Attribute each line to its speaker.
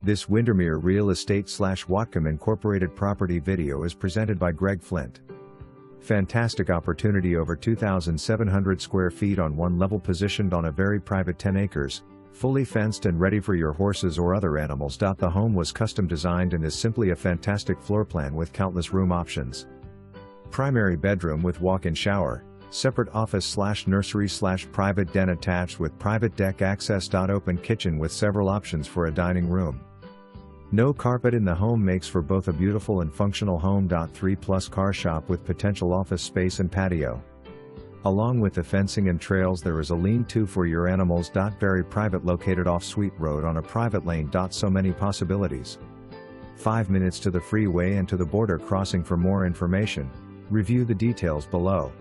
Speaker 1: This Windermere Real Estate / Whatcom Incorporated property video is presented by Greg Flint. Fantastic opportunity, over 2,700 square feet on one level, positioned on a very private 10 acres, fully fenced and ready for your horses or other animals. The home was custom designed and is simply a fantastic floor plan with countless room options. Primary bedroom with walk-in shower, separate office / nursery / private den attached with private deck, access.Open kitchen with several options for a dining room. No carpet in the home makes for both a beautiful and functional home.Three plus car shop with potential office space and patio. Along with the fencing and trails, there is a Lane.So for your animals.Very private, located off Sweet Road on a private Lane.So. Many possibilities. 5 minutes to the freeway and to the border crossing. For more information, review the details below.